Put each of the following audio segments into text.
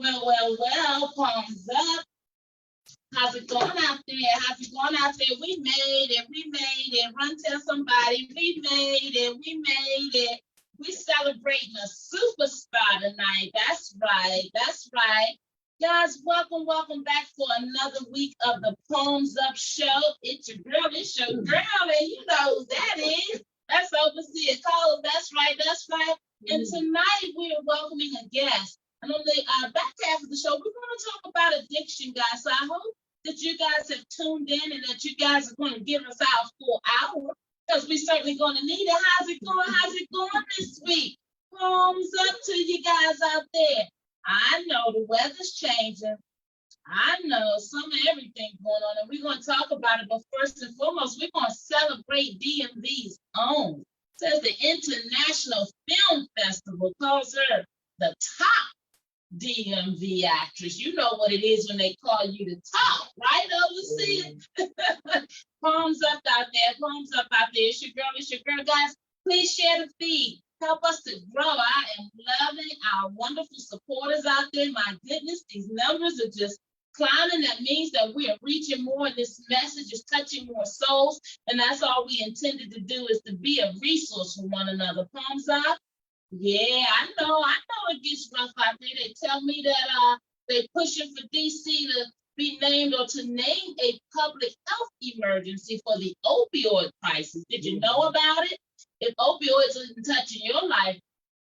Well, palms up. How's it going out there? How's it going out there? We made it. We made it. Run tell somebody. We made it. We made it. We celebrating a superstar tonight. That's right. That's right. Guys, welcome back for another week of the Palms Up Show. It's your girl. It's your girl, and you know who that is. That's Overseer Cole. That's right. That's right. And tonight we are welcoming a guest. And on the back half of the show, we're going to talk about addiction, guys. So I hope that you guys have tuned in and that you guys are going to give us our full hour because we're certainly going to need it. How's it going? How's it going this week? Palms up to you guys out there. I know the weather's changing. I know some of everything going on, and we're going to talk about it. But first and foremost, we're going to celebrate DMV's own. It says the International Film Festival calls her the top DMV actress. You know what it is when they call you the top, right, Overseer? Palms up out there. Palms up out there. It's your girl, guys. Please share the feed. Help us to grow. I am loving our wonderful supporters out there. My goodness, these numbers are just climbing. That means that we are reaching more, and this message is touching more souls. And that's all we intended to do, is to be a resource for one another. Palms up. Yeah, I know it gets rough out there. They tell me that they're pushing for DC to be named or to name a public health emergency for the opioid crisis. Did you know about it? If opioids isn't touching your life,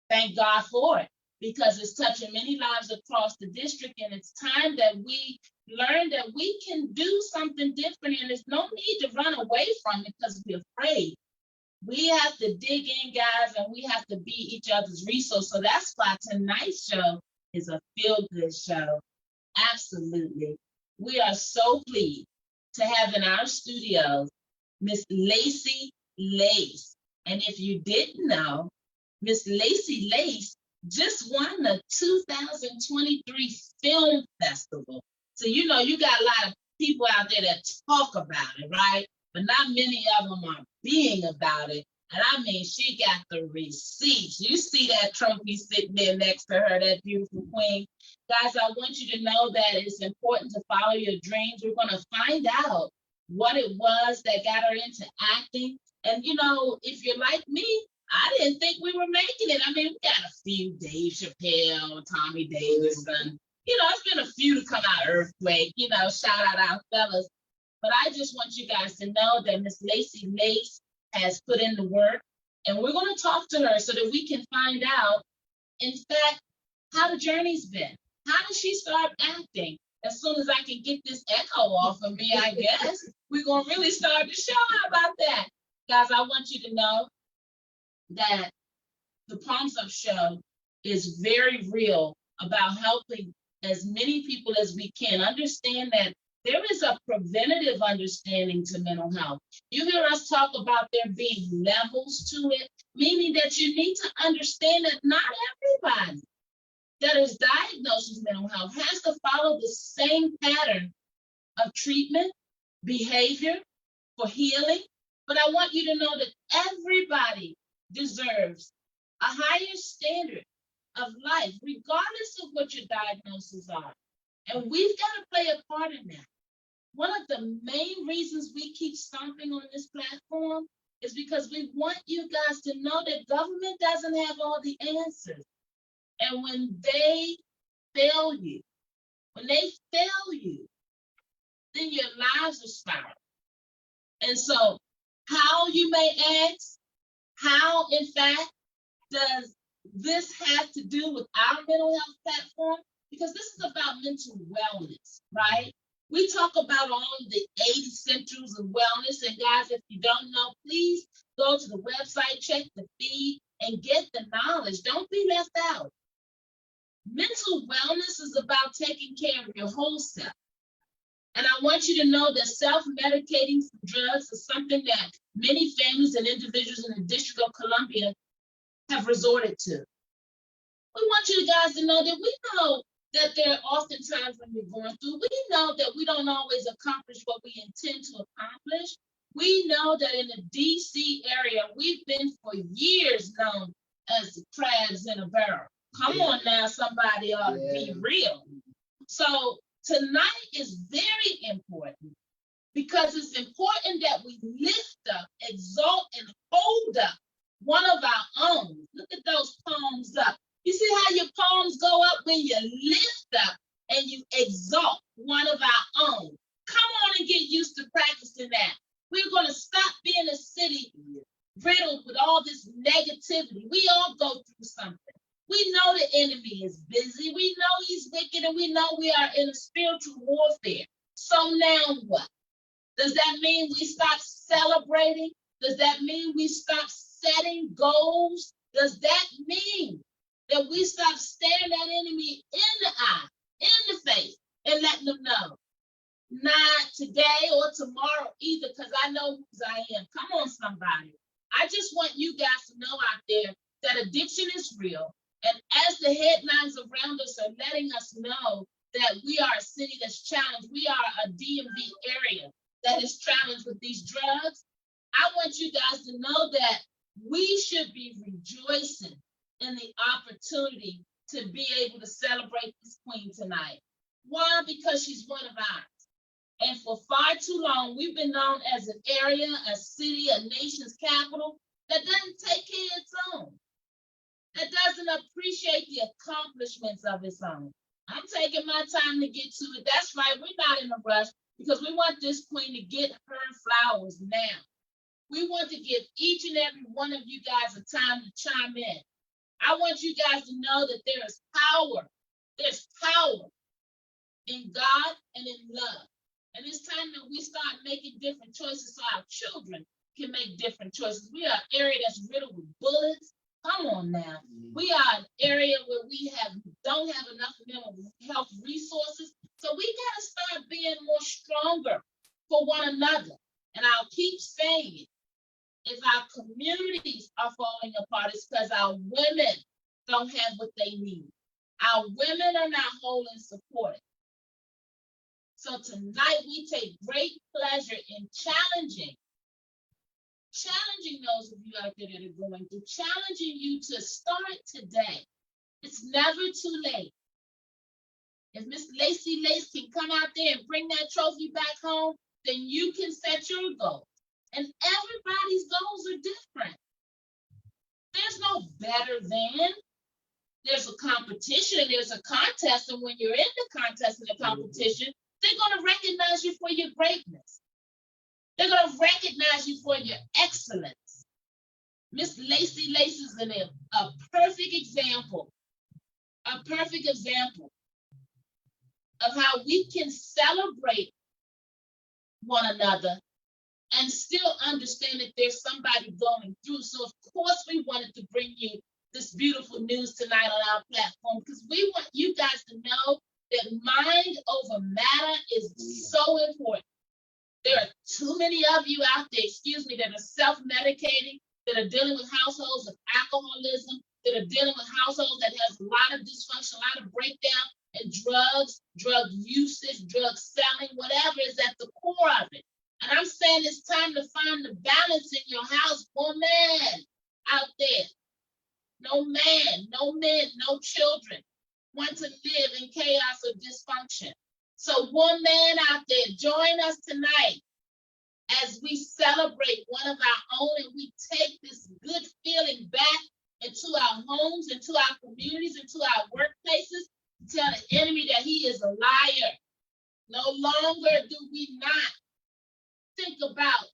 thank God for it, because it's touching many lives across the district, and it's time that we learn that we can do something different, and there's no need to run away from it because we're afraid. We have to dig in, guys, and we have to be each other's resource. So that's why tonight's show is a feel-good show. Absolutely. We are so pleased to have in our studios Miss Lacey Lace. And if you didn't know, Miss Lacey Lace just won the 2023 Film Festival. So, you know, you got a lot of people out there that talk about it, right? But not many of them are being about it. And I mean, she got the receipts. You see that trophy sitting there next to her, that beautiful queen. Guys, I want you to know that it's important to follow your dreams. We're going to find out what it was that got her into acting. And, you know, if you're like me, I didn't think we were making it. I mean, we got a few, Dave Chappelle, Tommy Davidson. You know, it's been a few to come out, Earthquake. You know, shout out our fellas. But I just want you guys to know that Miss Lacey Lace has put in the work, and we're going to talk to her so that we can find out, in fact, how the journey's been. How did she start acting? As soon as I can get this echo off of me, I guess, we're going to really start the show. How about that? Guys, I want you to know that the Palms Up Show is very real about helping as many people as we can understand that there is a preventative understanding to mental health. You hear us talk about there being levels to it, meaning that you need to understand that not everybody that is diagnosed with mental health has to follow the same pattern of treatment, behavior for healing. But I want you to know that everybody deserves a higher standard of life, regardless of what your diagnoses are. And we've got to play a part in that. One of the main reasons we keep stomping on this platform is because we want you guys to know that government doesn't have all the answers. And when they fail you, then your lives are spiraling. And so how, you may ask, how in fact does this have to do with our mental health platform? Because this is about mental wellness, right? We talk about all of the 8 essentials of wellness. And guys, if you don't know, please go to the website, check the feed, and get the knowledge. Don't be left out. Mental wellness is about taking care of your whole self. And I want you to know that self-medicating for drugs is something that many families and individuals in the District of Columbia have resorted to. We want you guys to know that we know that there are often times when we're going through, we know that we don't always accomplish what we intend to accomplish. We know that in the DC area, we've been for years known as the crabs in a barrel. Come on now, somebody ought to be real. So tonight is very important because it's important that we lift up, exalt, and hold up one of our own. Look at those palms up. You see how your palms go up when you lift up and you exalt one of our own. Come on and get used to practicing that. We're going to stop being a city riddled with all this negativity. We all go through something. We know the enemy is busy. We know he's wicked, and we know we are in a spiritual warfare. So now what? Does that mean we stop celebrating? Does that mean we stop setting goals? Does that mean that we stop staring that enemy in the eye, in the face, and letting them know? Not today or tomorrow either, because I know who I am. Come on, somebody. I just want you guys to know out there that addiction is real. And as the headlines around us are letting us know that we are a city that's challenged, we are a DMV area that is challenged with these drugs, I want you guys to know that we should be rejoicing in the opportunity to be able to celebrate this queen tonight. Why? Because she's one of ours. And for far too long, we've been known as an area, a city, a nation's capital that doesn't take care of its own, that doesn't appreciate the accomplishments of its own. I'm taking my time to get to it. That's right, we're not in a rush because we want this queen to get her flowers now. We want to give each and every one of you guys a time to chime in. I want you guys to know that there is power. There's power in God and in love. And it's time that we start making different choices so our children can make different choices. We are an area that's riddled with bullets. Come on now. We are an area where we don't have enough mental health resources. So we got to start being more stronger for one another. And I'll keep saying it. If our communities are falling apart, it's because our women don't have what they need. Our women are not whole and supported. So tonight we take great pleasure in challenging those of you out there that are going through, challenging you to start today. It's never too late. If Miss Lacey Lace can come out there and bring that trophy back home, then you can set your goals. And everybody's goals are different. There's no better than. There's a competition and there's a contest. And when you're in the contest and the competition, they're going to recognize you for your greatness. They're going to recognize you for your excellence. Miss Lacey Lace is a perfect example of how we can celebrate one another and still understand that there's somebody going through. So of course we wanted to bring you this beautiful news tonight on our platform because we want you guys to know that mind over matter is so important. There are too many of you out there, that are self-medicating, that are dealing with households of alcoholism, that are dealing with households that has a lot of dysfunction, a lot of breakdown, and drugs, drug usage, drug selling, whatever is at the core of it. And I'm saying it's time to find the balance in your house. Woman out there, no man, no men, no children want to live in chaos or dysfunction. So woman out there, join us tonight as we celebrate one of our own and we take this good feeling back into our homes, into our communities, into our workplaces, to tell the enemy that he is a liar. No longer do we not think about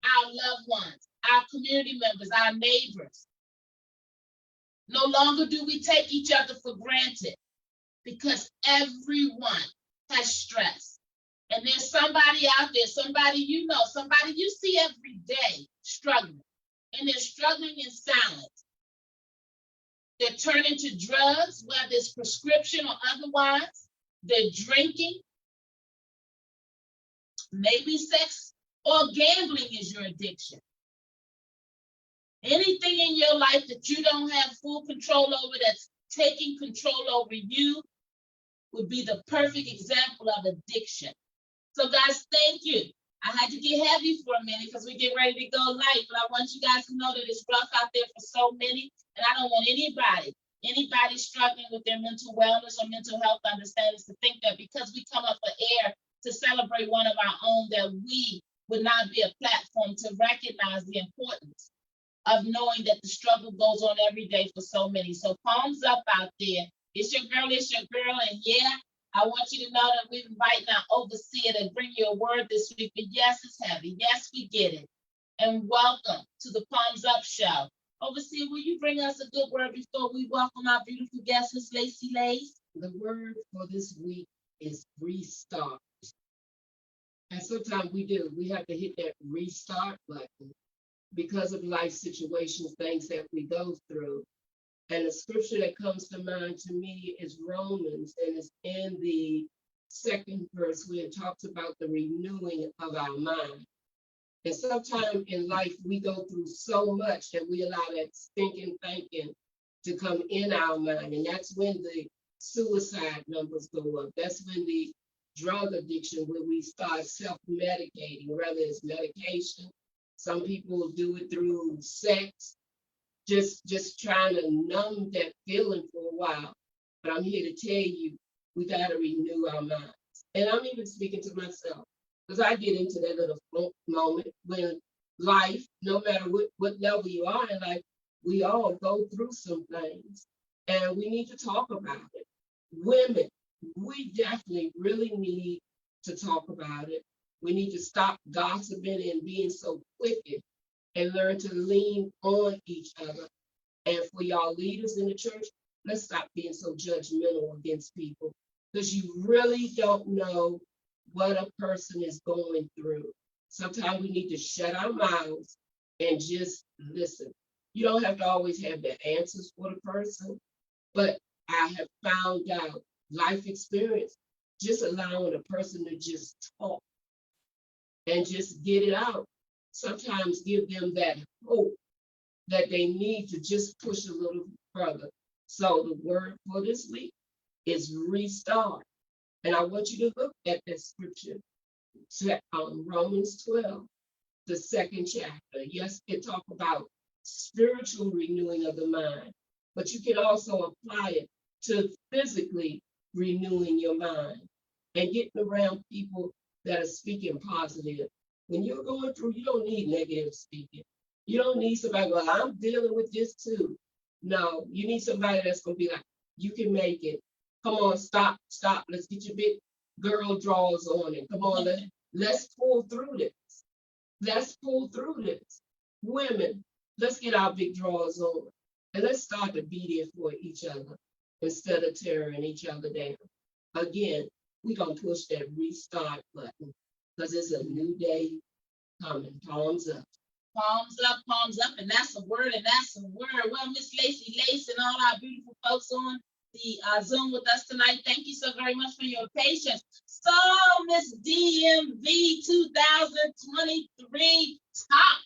our loved ones, our community members, our neighbors. No longer do we take each other for granted because everyone has stress. And there's somebody out there, somebody you know, somebody you see every day struggling. And they're struggling in silence. They're turning to drugs, whether it's prescription or otherwise. They're drinking. Maybe sex or gambling is your addiction. Anything in your life that you don't have full control over, that's taking control over you, would be the perfect example of addiction. So guys, thank you. I had to get heavy for a minute because we get ready to go light, but I want you guys to know that it's rough out there for so many, and I don't want anybody Anybody struggling with their mental wellness or mental health understands to think that because we come up for air to celebrate one of our own, that we would not be a platform to recognize the importance of knowing that the struggle goes on every day for so many. So palms up out there. It's your girl, and yeah, I want you to know that we're inviting our overseer to bring you a word this week. But yes, it's heavy. Yes, we get it. And welcome to the Palms Up Show. Overseer, will you bring us a good word before we welcome our beautiful guest, Miss Lacey Lace? The word for this week is restart. And sometimes we have to hit that restart button because of life situations, things that we go through. And the scripture that comes to mind to me is Romans, and it's in the second verse where it talks about the renewing of our mind. And sometimes in life, we go through so much that we allow that stinking thinking to come in our mind. And that's when the suicide numbers go up. That's when the drug addiction, where we start self-medicating, whether it's medication. Some people do it through sex, just trying to numb that feeling for a while. But I'm here to tell you, we got to renew our minds. And I'm even speaking to myself, because I get into that little moment when life, no matter what level you are in life, we all go through some things, and we need to talk about it. Women, we definitely really need to talk about it. We need to stop gossiping and being so quick and learn to lean on each other. And for y'all leaders in the church, let's stop being so judgmental against people, because you really don't know what a person is going through. Sometimes we need to shut our mouths and just listen. You don't have to always have the answers for the person, but I have found out life experience, just allowing a person to just talk and just get it out. Sometimes give them that hope that they need to just push a little further. So the word for this week is restart. And I want you to look at that scripture, Romans 12, the second chapter. Yes, it talks about spiritual renewing of the mind, but you can also apply it to physically renewing your mind and getting around people that are speaking positive. When you're going through, you don't need negative speaking. You don't need somebody, well, I'm dealing with this too. No, you need somebody that's going to be like, you can make it. Come on, stop. Let's get your big girl drawers on and come on, let's pull through this. Let's pull through this. Women, let's get our big drawers on and let's start to be there for each other instead of tearing each other down. Again, we're going to push that restart button because it's a new day coming. Palms up. Palms up, and that's a word, Well, Miss Lacey Lace and all our beautiful folks on the Zoom with us tonight, thank you so very much for your patience. So, Miss DMV 2023 top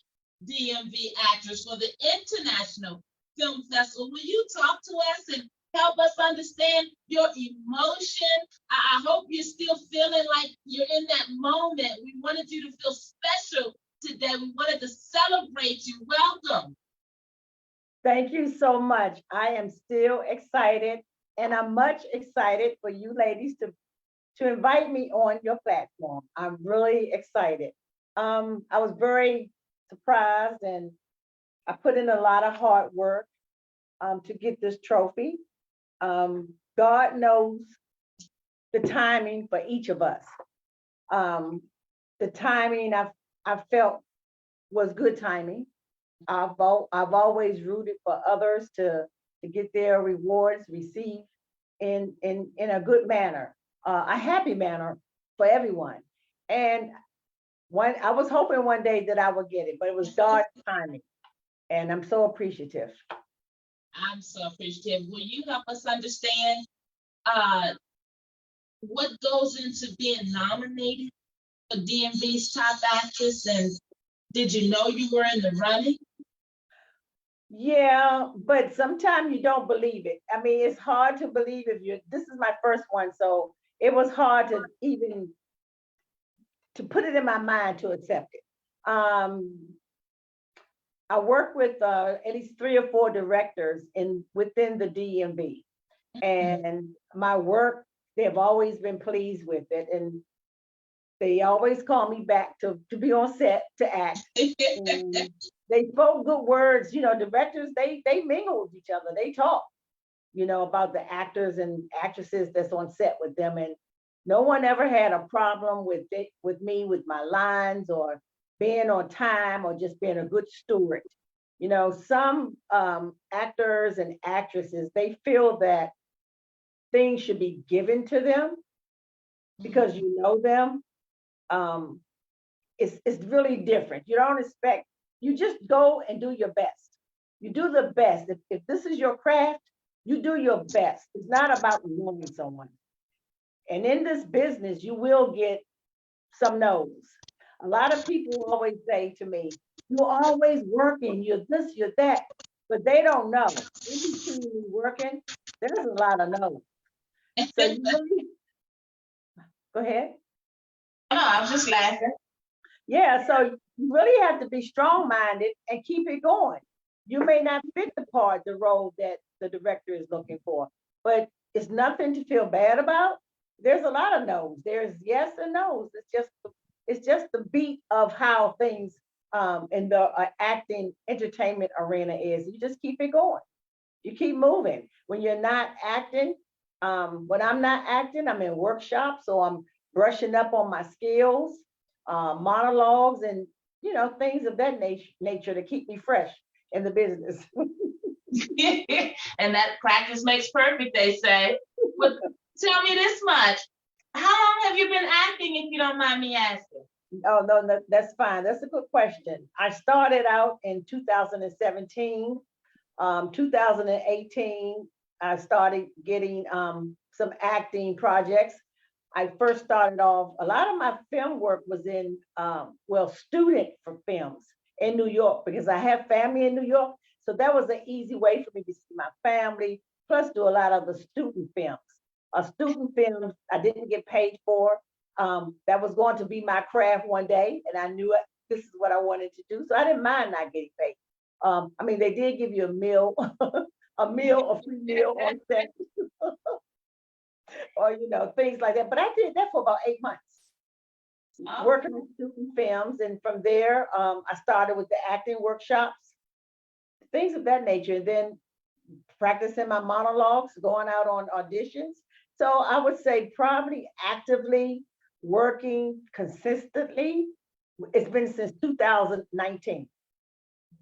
DMV actress for the International Film Festival, will you talk to us and help us understand your emotion? I hope you're still feeling like you're in that moment. We wanted you to feel special today. We wanted to celebrate you. Welcome. Thank you so much. I am still excited, and I'm much excited for you ladies to invite me on your platform. I'm really excited. I was very surprised, and I put in a lot of hard work to get this trophy. God knows the timing for each of us. The timing I felt was good timing. I've always rooted for others to get their rewards received in a good manner, a happy manner for everyone. And I was hoping one day that I would get it, but it was God's timing, and I'm so appreciative. I'm so appreciative. Will you help us understand what goes into being nominated for DMV's top actress, and did you know you were in the running? Yeah, but sometimes you don't believe it. I mean, it's hard to believe this is my first one, so it was hard to even to put it in my mind to accept it. I work with at least 3 or 4 directors within the DMV, and my work, they've always been pleased with it, and they always call me back to be on set to act. And they spoke good words. Directors, they mingle with each other. They talk, about the actors and actresses that's on set with them. And no one ever had a problem with me, with my lines, or being on time, or just being a good steward. Some actors and actresses, they feel that things should be given to them because you know them. It's really different. You don't expect, you just go and do your best. You do the best. If this is your craft, you do your best. It's not about knowing someone. And in this business, you will get some no's. A lot of people always say to me, you're always working, you're this, you're that, but they don't know. When you see me working, there's a lot of no's. So you really, go ahead. No, I was just laughing. Yeah, so you really have to be strong-minded and keep it going. You may not fit the role that the director is looking for, but it's nothing to feel bad about. There's a lot of no's. There's yes and no's. It's just the beat of how things in the acting entertainment arena is. You just keep it going. You keep moving. When you're not acting, when I'm not acting, I'm in workshops, so I'm brushing up on my skills, monologues, and things of that nature to keep me fresh in the business. And that practice makes perfect, they say. But tell me this much. How long have you been acting, if you don't mind me asking? Oh, no, that's fine. That's a good question. I started out in 2017. 2018, I started getting some acting projects. I first started off, a lot of my film work was in, student for films in New York, because I have family in New York. So that was an easy way for me to see my family, plus do a lot of the student films. Student films I didn't get paid for. That was going to be my craft one day, and I knew this is what I wanted to do. So I didn't mind not getting paid. They did give you a meal, a free meal on set, or things like that. But I did that for about 8 months, working with student films, and from there, I started with the acting workshops, things of that nature, and then practicing my monologues, going out on auditions. So I would say probably actively working consistently, it's been since 2019.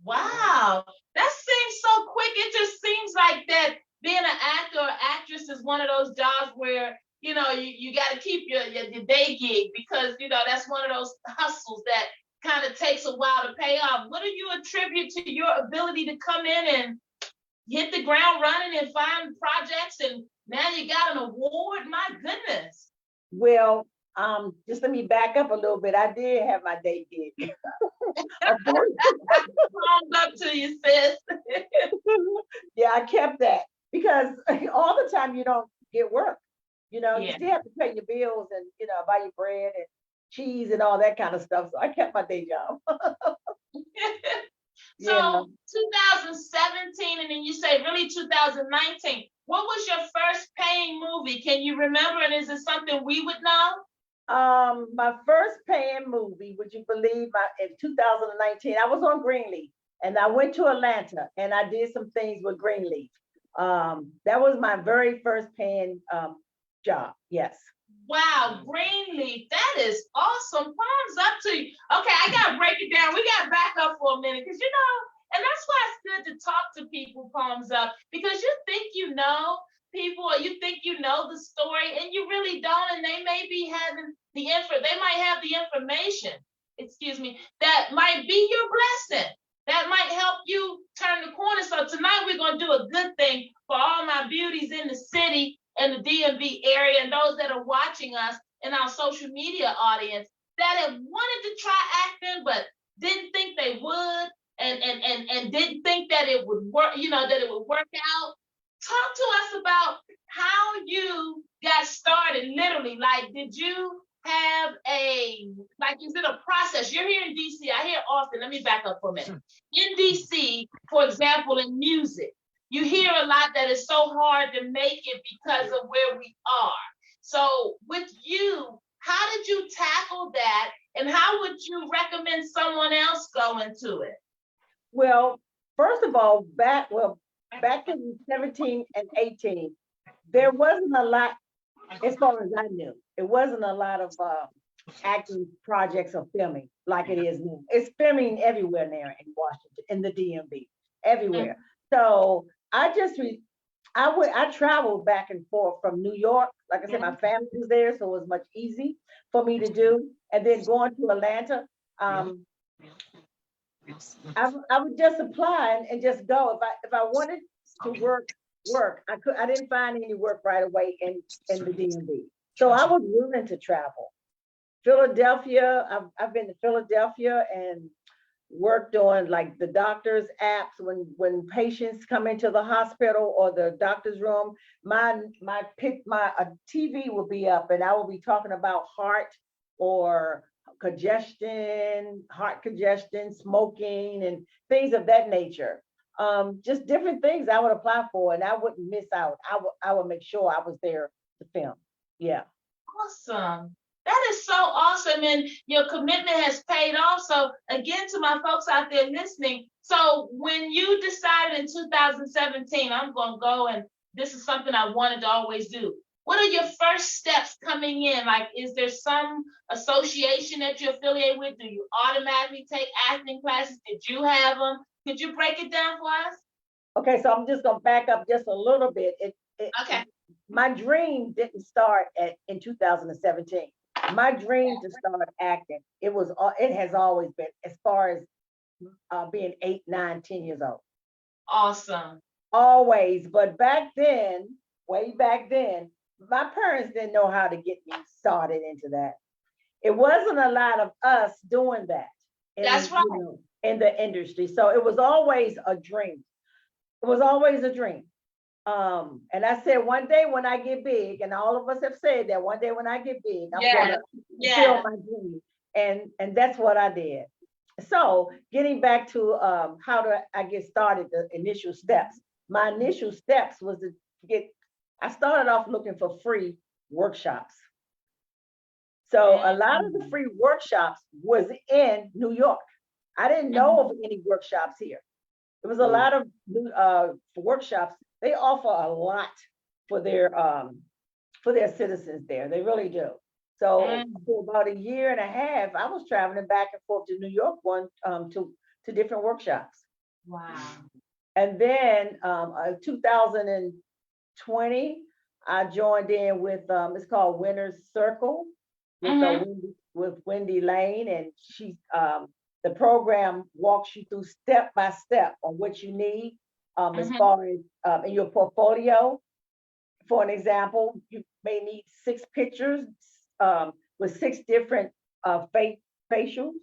Wow, that seems so quick. It just seems like that being an actor or actress is one of those jobs where, you got to keep your day gig, because, that's one of those hustles that kind of takes a while to pay off. What do you attribute to your ability to come in and hit the ground running and find projects, and now you got an award? My goodness. Well, just let me back up a little bit. I did have my day gig. Thumbs up to you, sis. Yeah, I kept that, because all the time you don't get work. You still have to pay your bills and, buy your bread and cheese and all that kind of stuff. So I kept my day job. So 2017, and then you say really 2019. What was your first paying movie? Can you remember? And is it something we would know? My first paying movie, would you believe, in 2019, I was on Greenleaf, and I went to Atlanta, and I did some things with Greenleaf. That was my very first paying job. Yes. Wow, Greenleaf, that is awesome. Palms up to you. Okay, I gotta break it down. We gotta back up for a minute, because and that's why it's good to talk to people. Palms up, because you think you know people, or you think you know the story, and you really don't. And they may be having they might have the information, that might be your blessing, that might help you turn the corner. So tonight we're gonna do a good thing for all my beauties in the city and the DMV area, and those that are watching us in our social media audience that have wanted to try acting but didn't think they would, and didn't think that it would work, that it would work out. Talk to us about how you got started, literally. Like, did you have like, is it a process? You're here in DC. I hear often, let me back up for a minute. In DC, for example, in music, you hear a lot that is so hard to make it because of where we are. So with you, how did you tackle that? And how would you recommend someone else go into it? Well, first of all, back in 17 and 18, there wasn't a lot, as far as I knew, it wasn't a lot of acting projects or filming like it is now. It's filming everywhere now in Washington, in the DMV, everywhere. So I traveled back and forth from New York. Like I said, my family was there, so it was much easy for me to do. And then going to Atlanta, I would just apply and just go. If I wanted to work, I didn't find any work right away in the DMV. So I was willing to travel. Philadelphia, I've been to Philadelphia and worked on like the doctor's apps when patients come into the hospital or the doctor's room. My TV will be up and I will be talking about heart or heart congestion, smoking, and things of that nature. Just different things I would apply for, and I wouldn't miss out. I would make sure I was there to film. Yeah. Awesome. That is so awesome. And your commitment has paid off. So again, to my folks out there listening, so when you decided in 2017, I'm going to go and this is something I wanted to always do. What are your first steps coming in? Like, is there some association that you're affiliated with? Do you automatically take acting classes? Did you have them? Could you break it down for us? Okay, so I'm just going to back up just a little bit. Okay. My dream didn't start in 2017. My dream to start acting, it has always been, as far as being 8, 9, 10 years old. Awesome. Always, but way back then, my parents didn't know how to get me started into that. It wasn't a lot of us doing that. That's right. In the industry. So it was always a dream. It was always a dream. And I said, one day when I get big, and all of us have said that one day when I get big, I'm gonna fulfill my dream. And that's what I did. So getting back to how do I get started, the initial steps. My initial steps was I started off looking for free workshops. So a lot of the free workshops was in New York. I didn't know of any workshops here. There was a lot of workshops. They offer a lot for their citizens there. They really do. So for about a year and a half, I was traveling back and forth to New York, going to different workshops. Wow. And then 2020, I joined in with it's called Winner's Circle with Wendy Lane, and she's the program walks you through step by step on what you need as far as in your portfolio. For an example, you may need 6 pictures with 6 different facials,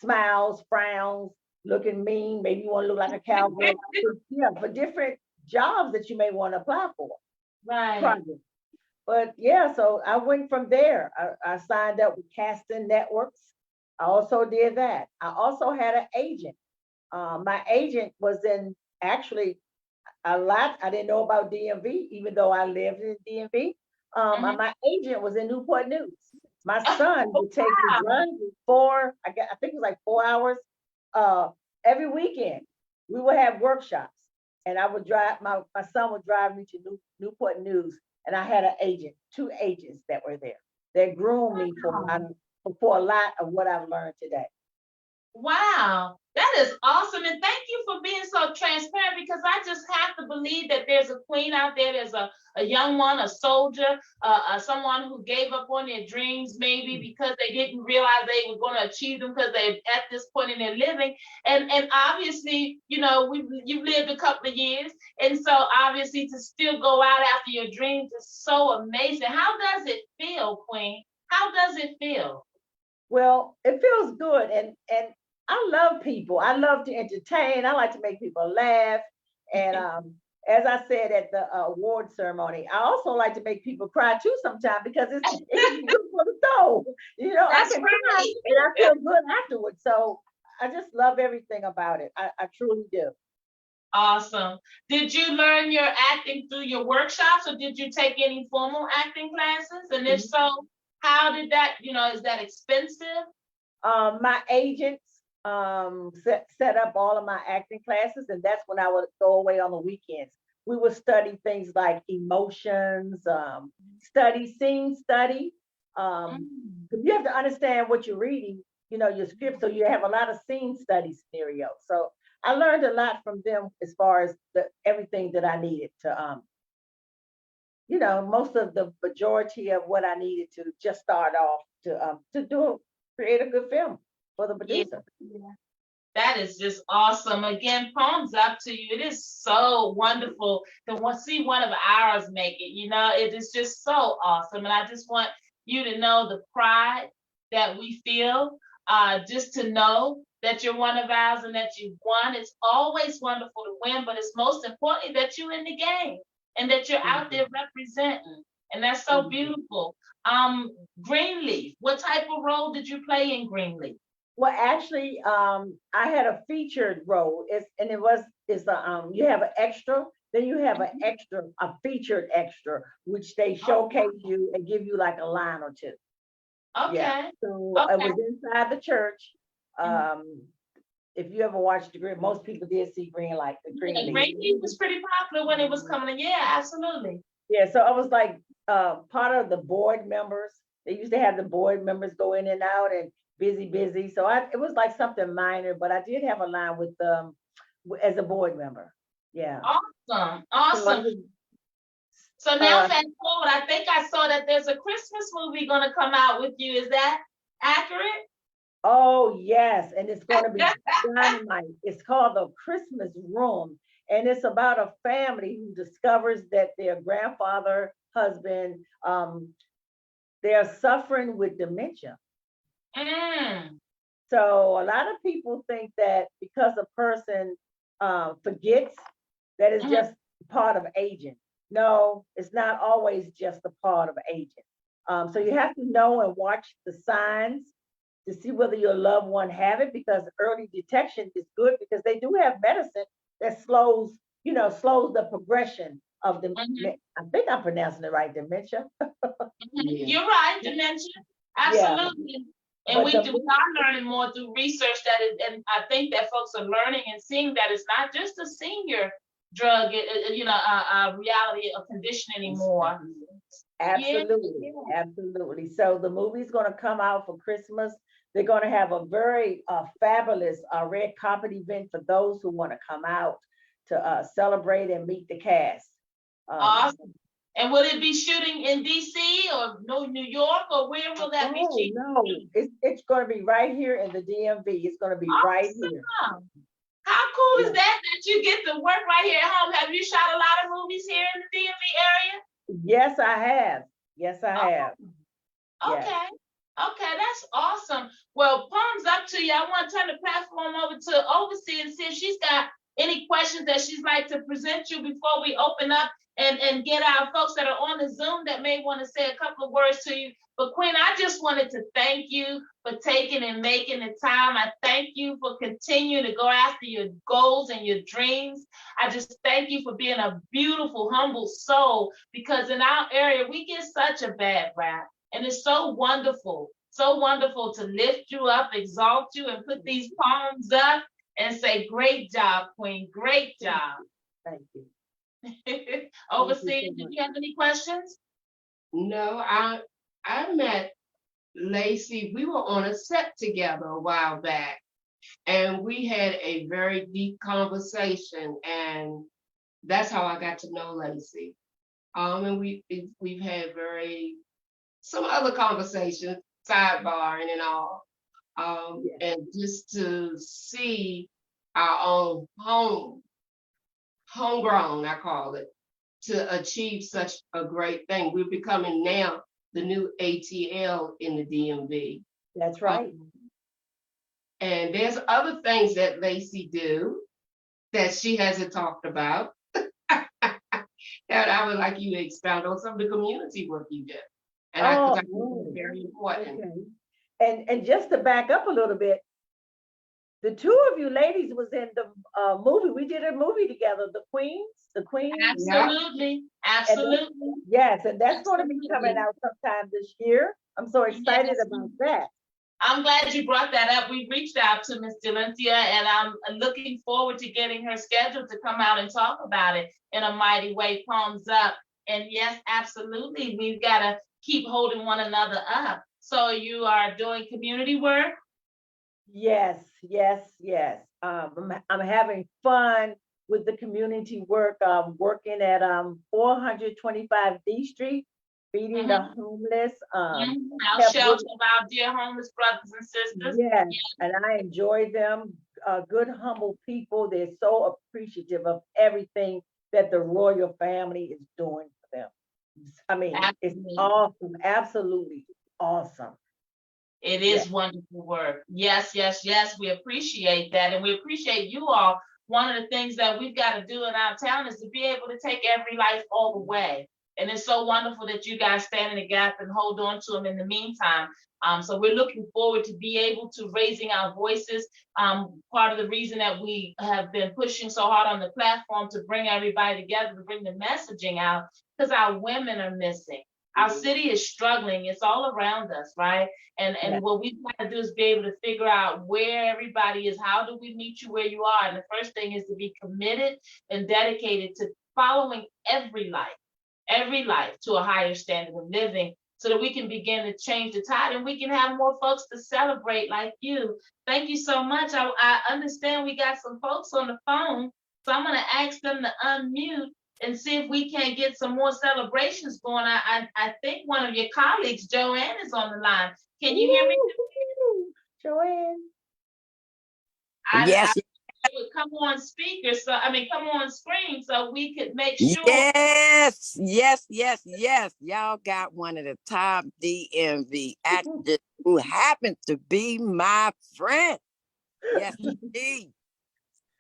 smiles, frowns, looking mean. Maybe you want to look like a cowboy. Yeah, for different jobs that you may want to apply for. Right. Projects. But yeah, so I went from there. I signed up with Casting Networks. I also did that. I also had an agent. My agent was in actually a lot. I didn't know about DMV, even though I lived in DMV. My agent was in Newport News. My son would take me driving I think it was like 4 hours every weekend. We would have workshops, and I would drive. My son would drive me to Newport News, and I had an agent, 2 agents that were there that groomed me for a lot of what I've learned today. Wow, that is awesome. And thank you for being so transparent, because I just have to believe that there's a queen out there, there's a young one, a soldier, someone who gave up on their dreams maybe because they didn't realize they were going to achieve them because they're at this point in their living. And obviously, you've lived a couple of years. And so obviously to still go out after your dreams is so amazing. How does it feel, Queen? How does it feel? Well, it feels good. And I love people. I love to entertain. I like to make people laugh. And as I said at the award ceremony, I also like to make people cry too sometimes because it's good for the soul. You know, I That's can cry right. and I feel good afterwards. So I just love everything about it. I truly do. Awesome. Did you learn your acting through your workshops or did you take any formal acting classes? And if so, how did that, is that expensive? My agents set up all of my acting classes, and that's when I would go away on the weekends. We would study things like emotions, scene study. Um, Mm. you have to understand what you're reading, your script, so you have a lot of scene study scenarios. So I learned a lot from them as far as everything that I needed to, most of the majority of what I needed to just start off to create a good film for the Yeah. producer. That is just awesome. Again, palms up to you. It is so wonderful to see one of ours make it. It is just so awesome. And I just want you to know the pride that we feel, just to know that you're one of ours and that you won. It's always wonderful to win, but it's most important that you're in the game and that you're out there representing. And that's so beautiful. Greenleaf, what type of role did you play in Greenleaf? Well, actually, I had a featured role. You have an extra, then you have a featured extra, which they showcase you and give you like a line or two. Okay. Yeah. So it was inside the church. If you ever watched the Green, most people did see Green like the Green Leaf. Greenleaf was pretty popular when it was coming in. Yeah, absolutely. Yeah, so I was like part of the board members. They used to have the board members go in and out and busy. So it was like something minor, but I did have a line with as a board member. Yeah. Awesome. So now fast forward, I think I saw that there's a Christmas movie gonna come out with you. Is that accurate? Oh yes, and it's gonna be dynamite. It's called The Christmas Room, and it's about a family who discovers that their husband, they're suffering with dementia. So a lot of people think that because a person forgets, that it's just part of aging. No, it's not always just a part of aging. So you have to know and watch the signs to see whether your loved one have it, because early detection is good because they do have medicine that slows the progression of the. I think I'm pronouncing it right, dementia. You're right, dementia. Absolutely. Yeah. And we are learning more through research and I think that folks are learning and seeing that it's not just a senior drug, a reality of condition anymore. Absolutely, absolutely. So the movie's going to come out for Christmas. They're going to have a very fabulous red carpet event for those who want to come out to celebrate and meet the cast. Awesome. And will it be shooting in DC or New York, or where will that be shooting? No, it's going to be right here in the DMV. It's going to be right here. How cool is that you get to work right here at home? Have you shot a lot of movies here in the DMV area? Yes, I have. Okay. Okay, that's awesome. Well, palms up to you. I want to turn the platform over to Overseer and see if she's got any questions that she'd like to present you before we open up and get our folks that are on the Zoom that may want to say a couple of words to you. But Queen, I just wanted to thank you for taking and making the time. I thank you for continuing to go after your goals and your dreams. I just thank you for being a beautiful, humble soul, because in our area, we get such a bad rap. And it's so wonderful to lift you up, exalt you, and put these palms up and say, great job, Queen, great job. Thank you. Overseer, did you have any questions? No, I met Lacey. We were on a set together a while back, and we had a very deep conversation, and that's how I got to know Lacey. And we've had some other conversations, sidebarring and all, and just to see our own homegrown, I call it, to achieve such a great thing. We're becoming now the new ATL in the DMV. That's right. And there's other things that Lacey do that she hasn't talked about. And I would like you to expound on some of the community work you did. And because I think Oh, it's very important. okay. And just to back up a little bit, the two of you ladies was in the movie. We did a movie together, The Queens. The Queens. Absolutely, absolutely. Yes, and that's going to be coming out sometime this year. I'm so excited Yes. about that. I'm glad you brought that up. We reached out to Miss Delencia, and I'm looking forward to getting her scheduled to come out and talk about it in a mighty way. Palms up. And yes, absolutely. We've got to keep holding one another up. So you are doing community work? Yes, yes, yes. I'm having fun with the community work. Working at 425 D Street, feeding the homeless. Our help shelter with- of our dear homeless brothers and sisters. Yes, and I enjoy them. Good, humble people. They're so appreciative of everything that the royal family is doing for them. I mean, it's Absolutely. awesome. Absolutely awesome. It is wonderful work. Yes, yes, yes. We appreciate that. And we appreciate you all. One of the things that we've got to do in our town is to be able to take every life all the way. And it's so wonderful that you guys stand in the gap and hold on to them in the meantime. So we're looking forward to be able to raising our voices. Part of the reason that we have been pushing so hard on the platform to bring everybody together, to bring the messaging out, because our women are missing. Our city is struggling. It's all around us, right? And what we've got to do is be able to figure out where everybody is. How do we meet you where you are? And the first thing is to be committed and dedicated to following every life to a higher standard of living, so that we can begin to change the tide and we can have more folks to celebrate like you. Thank you so much. I understand we got some folks on the phone, so I'm going to ask them to unmute and see if we can get some more celebrations going. I think one of your colleagues, Joanne, is on the line. Can you hear me? Joanne. Yes, I would come on speaker, come on screen so we could make sure. yes, yes, yes, yes. Y'all got one of the top DMV actors who happens to be my friend. Yes, indeed.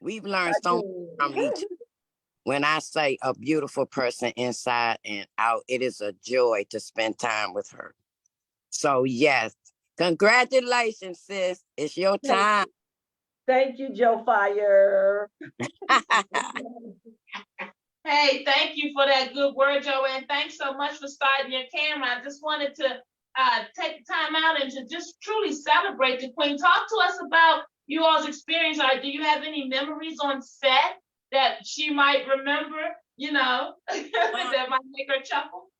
We've learned so much from each other. When I say a beautiful person inside and out, it is a joy to spend time with her. So yes, congratulations, sis. It's your time. Thank you, Joe Fire. Hey, thank you for that good word, Joanne. Thanks so much for starting your camera. I just wanted to take the time out and to just truly celebrate the Queen. Talk to us about you all's experience. Do you have any memories on set that she might remember, that might make her chuckle?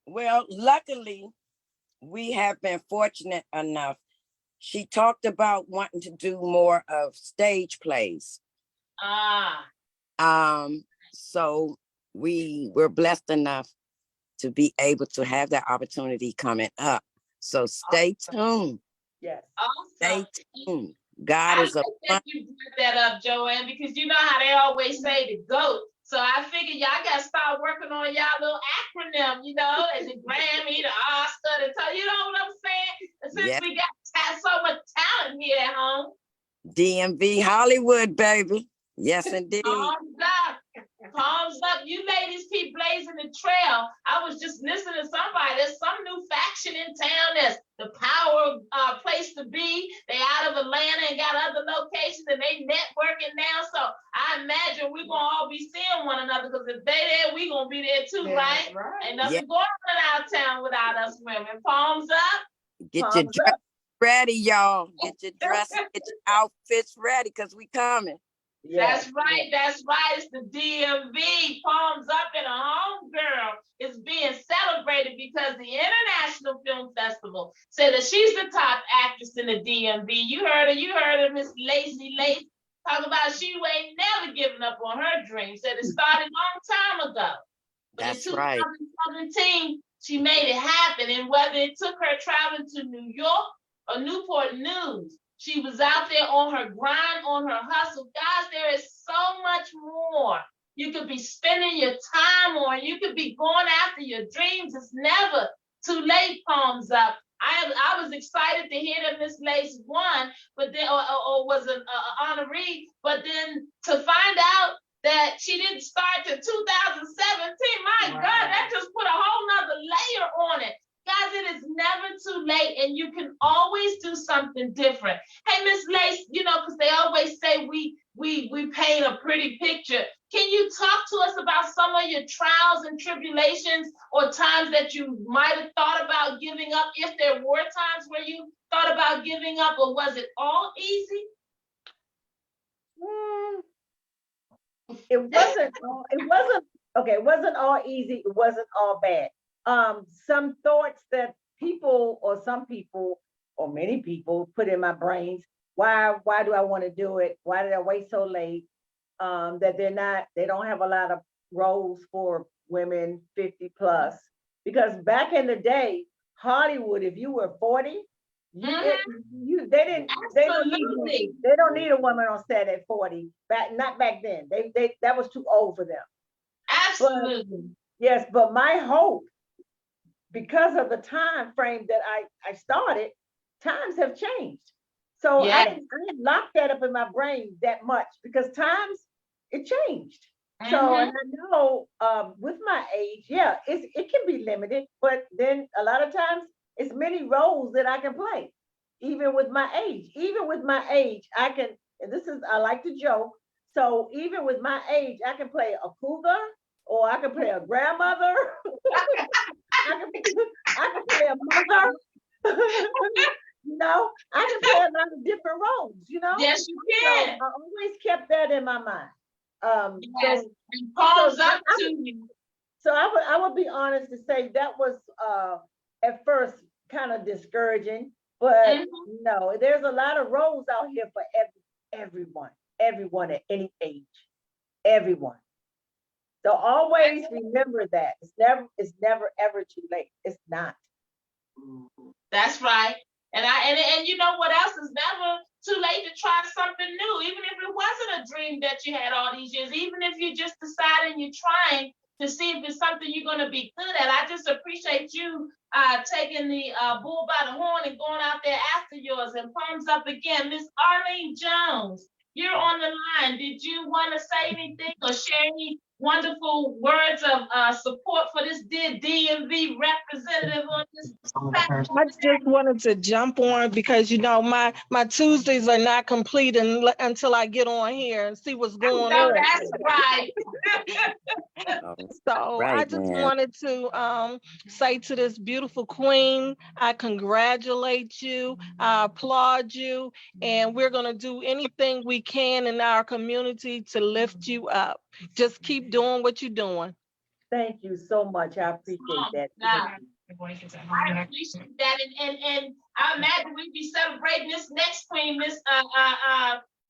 Well, luckily, we have been fortunate enough. She talked about wanting to do more of stage plays. So we were blessed enough to be able to have that opportunity coming up. So stay tuned. Yes. Awesome. Stay tuned. God is a you brought that up, Joanne, because you know how they always say the GOAT. So I figured y'all got to start working on y'all little acronym, and the Grammy, the Oscar, you know what I'm saying? Since we got so much talent here at home. DMV Hollywood, baby. Yes, indeed. Palms up. You ladies keep blazing the trail. I was just listening to somebody. There's some new faction in town that's the power place to be. They out of Atlanta and got other locations and they networking now. So I imagine we're going to all be seeing one another, because if they there, we're going to be there too, right? Ain't nothing going on in our town without us women. Palms up. Get your dress ready, y'all. Get your dress, get your outfits ready, because we coming. That's right. That's right. It's the DMV. Palms up, and a homegirl is being celebrated because the International Film Festival said that she's the top actress in the DMV. You heard her, Miss Lacey Lace, talk about she ain't never giving up on her dream. Said it started a long time ago. But That's in right. 2017, she made it happen. And whether it took her traveling to New York or Newport News, she was out there on her grind, on her hustle. Guys, there is so much more you could be spending your time on. You could be going after your dreams. It's never too late. Palms up. I was excited to hear that Miss Lace won, but then or was an honoree. But then to find out that but she didn't start till 2017. My God, that just put a whole nother layer on it. Guys, it is never too late, and you can always do something different. Hey, Miss Lace, because they always say we paint a pretty picture. Can you talk to us about some of your trials and tribulations or times that you might have thought about giving up, if there were times where you thought about giving up, or was it all easy? It wasn't all easy. It wasn't all bad. Some thoughts that some people or many people put in my brains. Why do I want to do it? Why did I wait so late? That they don't have a lot of roles for women 50 plus. Because back in the day, Hollywood, if you were 40, they don't need a woman on set at 40. Not back then. That was too old for them. Absolutely. Yes, but my hope, because of the time frame that I started, times have changed. So Yeah. I didn't lock that up in my brain that much, because times it changed. So, and I know with my age, yeah, it can be limited, but then a lot of times it's many roles that I can play, even with my age. Even with my age, I like to joke. So even with my age, I can play a cougar, or I can play a grandmother. I can play a mother. I can play a lot of different roles, Yes, you So can. I always kept that in my mind. Yes. And palms up to you. So I would be honest to say that was at first kind of discouraging, but no, there's a lot of roles out here for everyone at any age, everyone. So always remember that it's never ever too late. It's not. That's right. And you know what else? Is never too late to try something new, even if it wasn't a dream that you had all these years, even if you just deciding you're trying to see if it's something you're going to be good at. I just appreciate you taking the bull by the horn and going out there after yours. And thumbs up again, Miss Arlene Jones. You're on the line. Did you want to say anything or share any wonderful words of support for this dear DMV representative on this platform? I just wanted to jump on because my Tuesdays are not complete until I get on here and see what's going on. That's right. So I just wanted to say to this beautiful queen, I congratulate you, I applaud you, and we're going to do anything we can in our community to lift you up. Just keep doing what you're doing. Thank you so much. I appreciate that. I appreciate that, and I imagine we'd be celebrating this next queen, Miss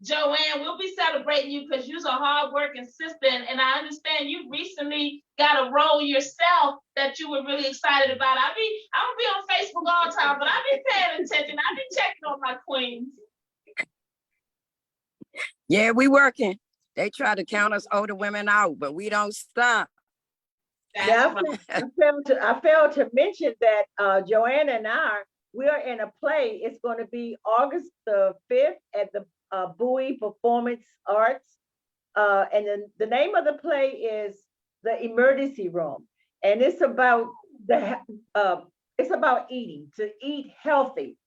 Joanne. We'll be celebrating you because you're a hardworking sister, and I understand you recently got a role yourself that you were really excited about. I don't be on Facebook all the time, but I be paying attention. I be checking on my queens. Yeah, we working. They try to count us older women out, but we don't stop. Yeah, I failed to mention that Joanna and we are in a play. It's going to be August the 5th at the Bowie Performance Arts. And then the name of the play is The Emergency Room. And it's about eating, to eat healthy.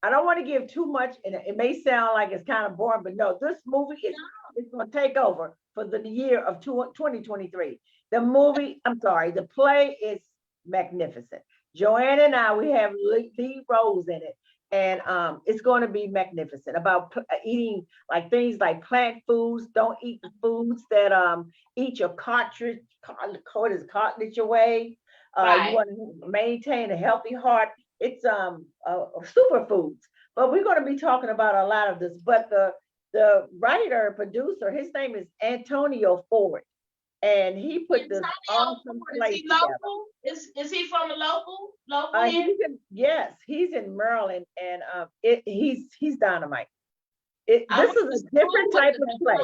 I don't want to give too much, and it may sound like it's kind of boring, but no, this movie is going to take over for the year of 2023. The play is magnificent. Joanne and we have lead roles in it, and it's going to be magnificent about eating like things like plant foods. Don't eat the foods that eat your cartilage away. Right. You want to maintain a healthy heart. It's superfoods, but we're going to be talking about a lot of this. But the writer, producer, his name is Antonio Ford, and he put this awesome play is he together. local? Is he from a local? Yes, he's in Maryland, and he's dynamite. This is a different type of play.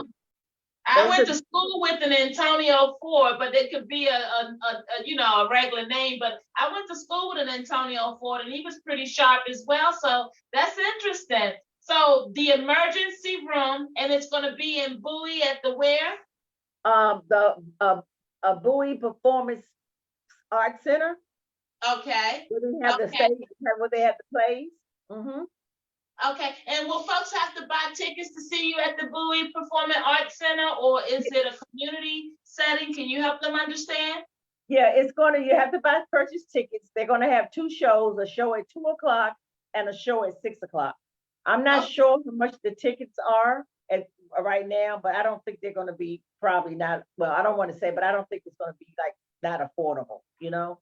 I went to school with an Antonio Ford, but it could be a regular name. But I went to school with an Antonio Ford, and he was pretty sharp as well. So that's interesting. So the emergency room, and it's gonna be in Bowie at the where? The Bowie Performance Arts Center, Okay, where they have the okay, stage, where they have the plays. Mhm. okay. And will folks have to buy tickets to see you at the Bowie Performing Arts Center, or is it a community setting? Can you help them understand? Yeah, you have to purchase tickets. They're gonna have two shows, a show at 2 o'clock and a show at 6 o'clock. I'm not Okay. sure how much the tickets are at right now, but I don't think they're gonna be probably not, well, I don't want to say, but I don't think it's gonna be like not affordable, you know?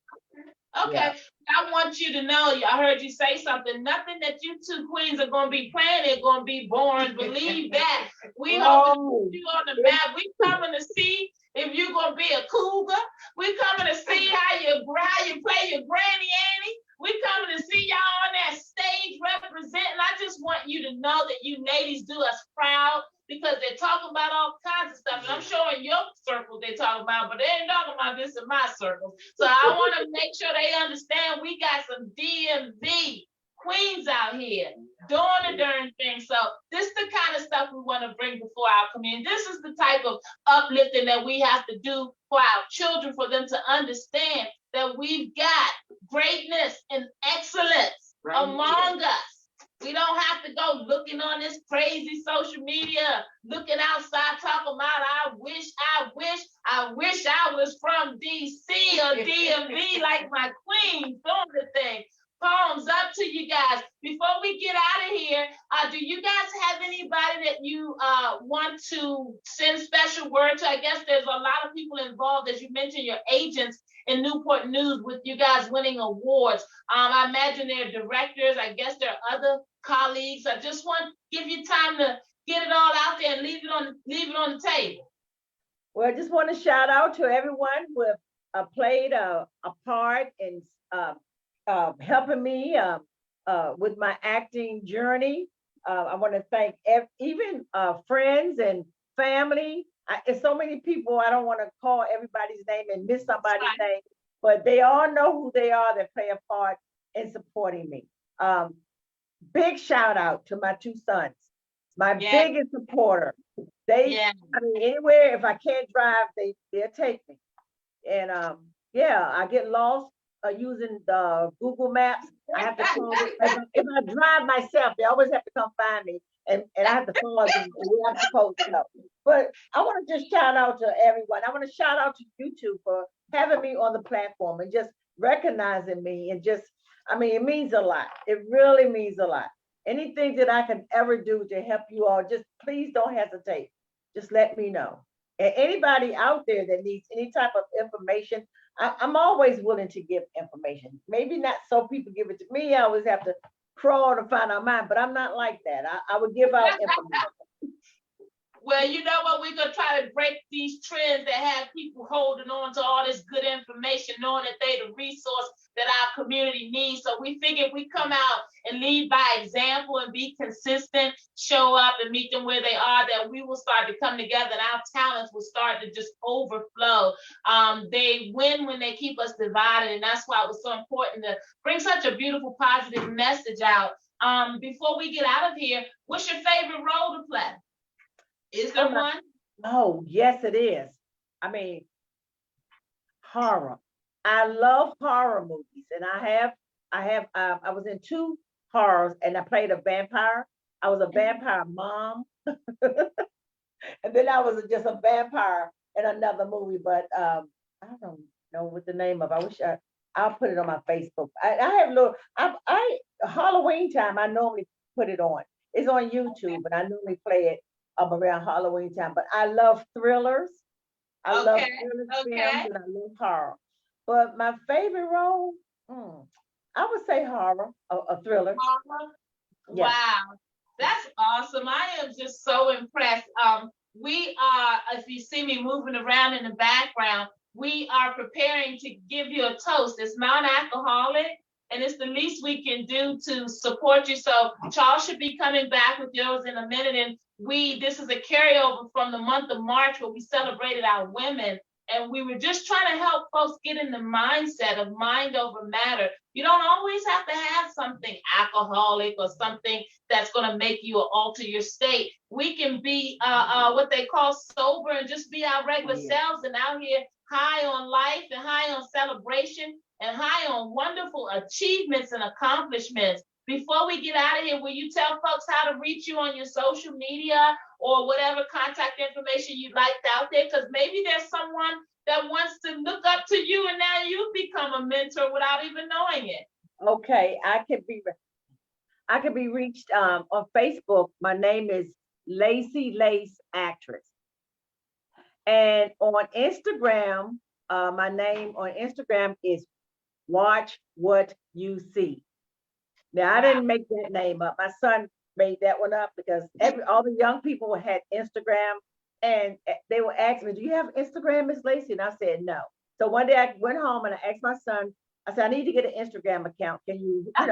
Okay, Yeah. I want you to know, I heard you say something, nothing that you two queens are gonna be playing is gonna be boring, believe that. We hoping to Oh, put you on the map, we coming to see if you gonna be a cougar, we coming to see how you play your granny Annie, we coming to see y'all on that stage representing. I just want you to know that you ladies do us proud, because they're talking about all kinds of stuff. And I'm sure in your circles they're talking about, but they ain't talking about this in my circles. So I want to make sure they understand we got some DMV queens out here doing the darn thing. So this is the kind of stuff we want to bring before our community. This is the type of uplifting that we have to do for our children, for them to understand that we've got greatness and excellence among us. We don't have to go looking on this crazy social media, looking outside, talking about, I wish I was from DC or DMV like my queen, doing the thing. Palms up to you guys. Before we get out of here, do you guys have anybody that you want to send special word to? I guess there's a lot of people involved, as you mentioned, your agents in Newport News with you guys winning awards. I imagine there are directors. I guess there are other colleagues. I just want to give you time to get it all out there and leave it on the table. well, I just want to shout out to everyone who have played a part in helping me with my acting journey. I want to thank even friends and family. It's so many people, I don't want to call everybody's name and miss somebody's name, but they all know who they are that play a part in supporting me. Big shout out to my two sons, my biggest supporter. They, I mean, anywhere, if I can't drive, they'll take me. And I get lost using the Google Maps. I have to call them. If I drive myself, they always have to come find me, and I have to follow them where I'm supposed to go. But I want to just shout out to everyone. I want to shout out to you two for having me on the platform and just recognizing me, and just, I mean, it means a lot. It really means a lot. Anything that I can ever do to help you all, just please don't hesitate. Just let me know. And anybody out there that needs any type of information, I'm always willing to give information. Maybe not so people give it to me. I always have to crawl to find out mine, but I'm not like that. I would give out information. Well, you know what? We're going to try to break these trends that have people holding on to all this good information, knowing that they're the resource that our community needs. So we figured we come out and lead by example and be consistent, show up and meet them where they are, that we will start to come together and our talents will start to just overflow. They win when they keep us divided. And that's why it was so important to bring such a beautiful, positive message out. Before we get out of here, what's your favorite role to play? Is there one? Oh, yes, it is. I mean, horror. I love horror movies, and I was in 2 horrors, and I played a vampire. I was a vampire mom, and then I was just a vampire in another movie, but I don't know what the name of. I wish I'll put it on my Facebook. I have little. Halloween time. I normally put it on. It's on YouTube, but I normally play it around Halloween time. But I love thrillers. I love thriller films, and I love horror. But my favorite role, I would say horror, a thriller. Horror? Yeah. Wow, that's awesome. I am just so impressed. We are, if you see me moving around in the background, we are preparing to give you a toast. It's non-alcoholic, and it's the least we can do to support you. So Charles should be coming back with yours in a minute. And this is a carryover from the month of March where we celebrated our women. And we were just trying to help folks get in the mindset of mind over matter. You don't always have to have something alcoholic or something that's going to make you alter your state. We can be what they call sober and just be our regular selves and out here high on life and high on celebration and high on wonderful achievements and accomplishments. Before we get out of here, will you tell folks how to reach you on your social media or whatever contact information you'd like out there? Because maybe there's someone that wants to look up to you and now you've become a mentor without even knowing it. Okay, I can be reached on Facebook. My name is Lacey Lace Actress. And on Instagram, my name on Instagram is Watch What You See. Now, I didn't make that name up. My son made that one up because all the young people had Instagram, and they were asking me, do you have Instagram, Miss Lacey? And I said, no. So one day I went home and I asked my son, I said, I need to get an Instagram account. Can you, set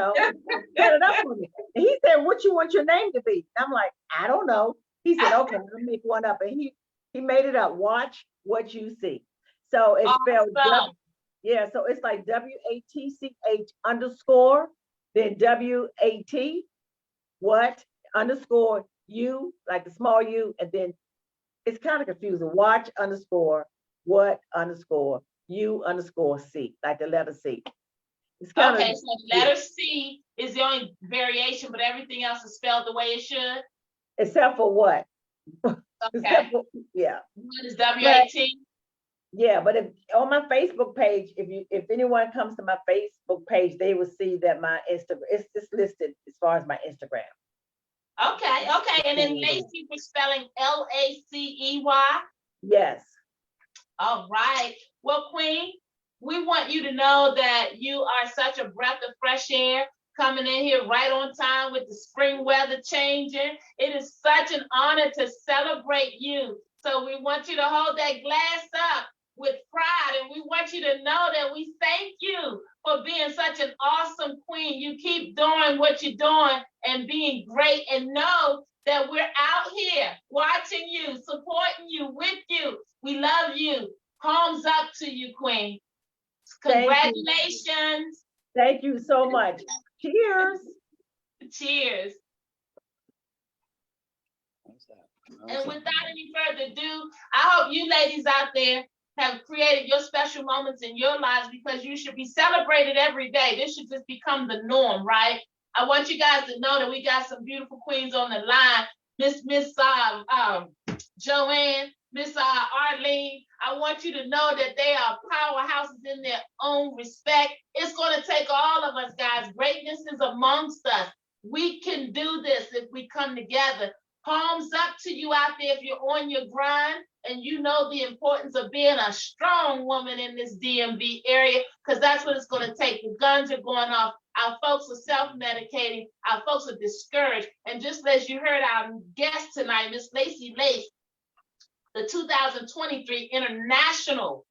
it up for me? And he said, what you want your name to be? And I'm like, I don't know. He said, okay, I'll make one up. And he made it up, Watch What You See. So it's spelled, so it's like WATCH _ then WAT, what _ you, like the small u, and then it's kind of confusing. Watch _ what _ you _ C, like the letter C. It's kind okay, so letter C is the only variation, but everything else is spelled the way it should? Except for what? Okay. Yeah. What is WAT? Yeah, but if on my Facebook page, if anyone comes to my Facebook page, they will see that my Instagram it's listed as far as my Instagram. Okay. And then Lacey was spelling LACEY? Yes. All right. Well, Queen, we want you to know that you are such a breath of fresh air coming in here right on time with the spring weather changing. It is such an honor to celebrate you. So we want you to hold that glass up with pride, and we want you to know that we thank you for being such an awesome queen. You keep doing what you're doing and being great, and know that we're out here watching you, supporting you, with you. We love you. Palms up to you, Queen. Congratulations. Thank you so much. Cheers. Cheers. And without any further ado, I hope you ladies out there have created your special moments in your lives, because you should be celebrated every day. This should just become the norm, right? I want you guys to know that we got some beautiful queens on the line. Miss Joanne, Miss Arlene. I want you to know that they are powerhouses in their own respect. It's going to take all of us, guys. Greatness is amongst us. We can do this if we come together. Palms up to you out there if you're on your grind and you know the importance of being a strong woman in this DMV area, because that's what it's going to take. The guns are going off. Our folks are self-medicating. Our folks are discouraged. And just as you heard our guest tonight, Miss Lacey Lace, the 2023 International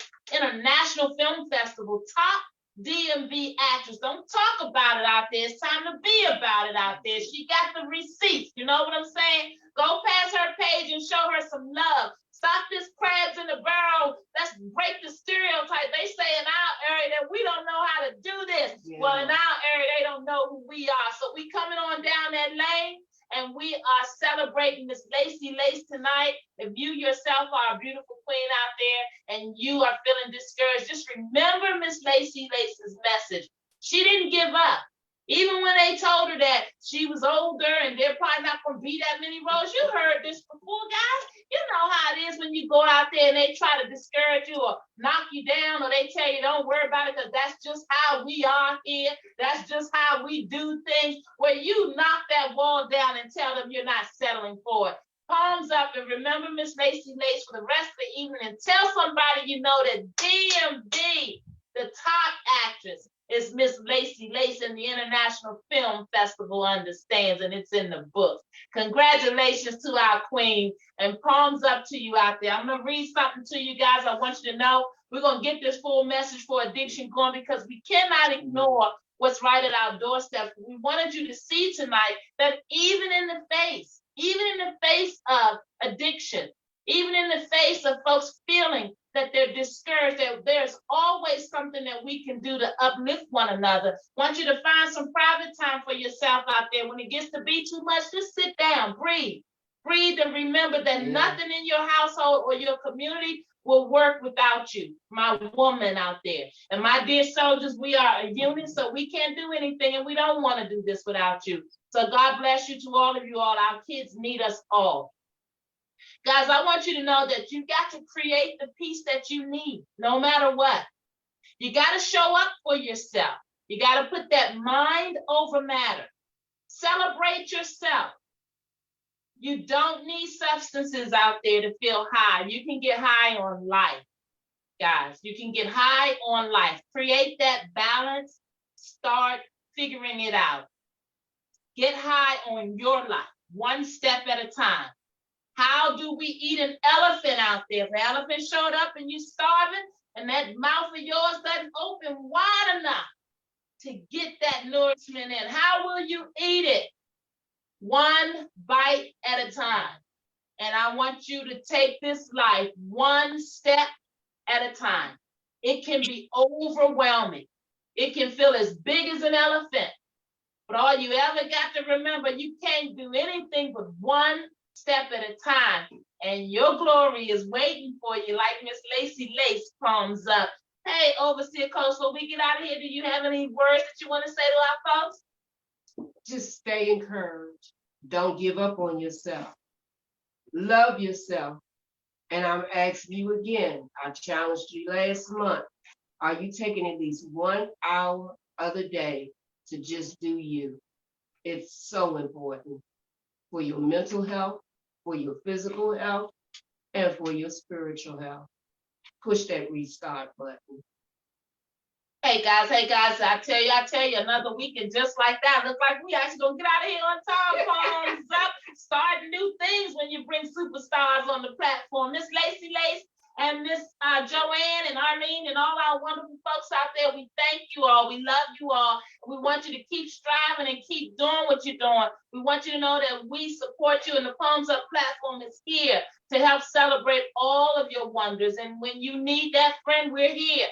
Film Festival top DMV actress. Don't talk about it out there. It's time to be about it out there. She got the receipts. You know what I'm saying? Go past her page and show her some love. Stop this crabs in the barrel. Let's break the stereotype. They say in our area that we don't know how to do this. Yeah. Well, in our area, they don't know who we are. So we coming on down that lane, and we are celebrating Miss Lacey Lace tonight. If you yourself are a beautiful queen out there and you are feeling discouraged, just remember Miss Lacey Lace's message. She didn't give up. Even when they told her that she was older and they're probably not going to be that many roles. You heard this before, guys. You know how it is when you go out there and they try to discourage you or knock you down, or they tell you don't worry about it because that's just how we are here. That's just how we do things. Where you knock that wall down and tell them you're not settling for it. Palms up, and remember Miss Lacey Lace for the rest of the evening, and tell somebody you know that DMV, the top actress, is Miss Lacey Lace, and the International Film Festival understands, and it's in the books. Congratulations to our queen, and palms up to you out there. I'm going to read something to you guys. I want you to know we're going to get this full message for addiction going, because we cannot ignore what's right at our doorstep. We wanted you to see tonight that even in the face of addiction, even in the face of folks feeling that they're discouraged, that there's always something that we can do to uplift one another. Want you to find some private time for yourself out there. When it gets to be too much, just sit down, breathe. Breathe and remember that nothing in your household or your community will work without you, my woman out there. And my dear soldiers, we are a unit, so we can't do anything, and we don't want to do this without you. So God bless you to all of you all. Our kids need us all. Guys, I want you to know that you got to create the peace that you need, no matter what. You got to show up for yourself. You got to put that mind over matter. Celebrate yourself. You don't need substances out there to feel high. You can get high on life, guys. You can get high on life. Create that balance. Start figuring it out. Get high on your life, one step at a time. How do we eat an elephant out there? If an elephant showed up and you starving and that mouth of yours doesn't open wide enough to get that nourishment in, how will you eat it? One bite at a time. And I want you to take this life one step at a time. It can be overwhelming. It can feel as big as an elephant. But all you ever got to remember, you can't do anything but one step at a time, and your glory is waiting for you, like Miss Lacey Lace palms up. Hey, Overseer Coach, before we get out of here, do you have any words that you want to say to our folks? Just stay encouraged. Don't give up on yourself. Love yourself. And I'm asking you again, I challenged you last month. Are you taking at least 1 hour of the day to just do you? It's so important for your mental health, for your physical health, and for your spiritual health. Push that restart button. Hey guys, I tell you, another weekend just like that. Looks like we actually gonna get out of here on time. Palms up, start new things when you bring superstars on the platform. Miss Lacey Lace and Miss Joanne and Arlene and all our wonderful folks out there, we thank you all. We love you all. We want you to keep striving and keep doing what you're doing. We want you to know that we support you, and the Palms Up platform is here to help celebrate all of your wonders. And when you need that friend, we're here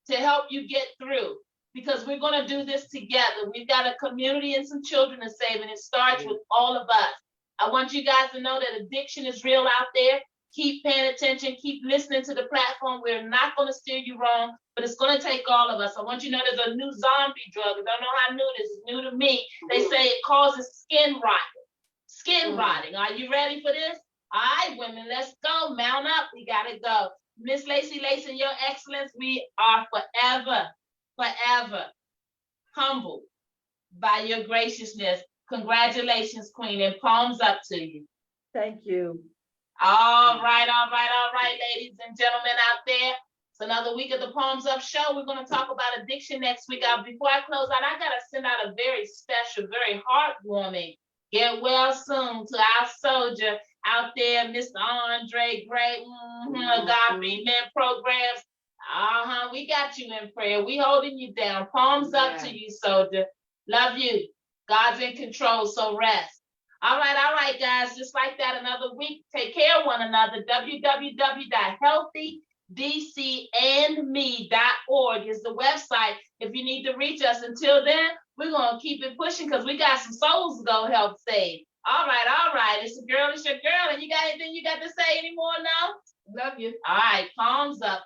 to help you get through, because we're going to do this together. We've got a community and some children to save, and it starts with all of us. I want you guys to know that addiction is real out there. Keep paying attention, keep listening to the platform. We're not going to steer you wrong, but it's going to take all of us. I want you to know there's a new zombie drug. I don't know how new it is. It's new to me. They say it causes skin rotting. Skin rotting. Are you ready for this? All right, women, let's go. Mount up. We got to go. Miss Lacey Lace and your excellence, we are forever humbled by your graciousness. Congratulations, Queen, and palms up to you. Thank you. All right, ladies and gentlemen out there. It's another week of the Palms Up Show. We're going to talk about addiction next week. Before I close out, I got to send out a very special, very heartwarming, get well soon to our soldier out there, Mr. Andre Gray, Agape Men Programs. We got you in prayer. We holding you down. Palms up to you, soldier. Love you. God's in control, so rest. All right, guys. Just like that, another week. Take care of one another. www.healthydcandme.org is the website if you need to reach us. Until then, we're going to keep it pushing because we got some souls to go help save. All right. It's your girl. And you got anything you got to say anymore now? Love you. All right. Palms up.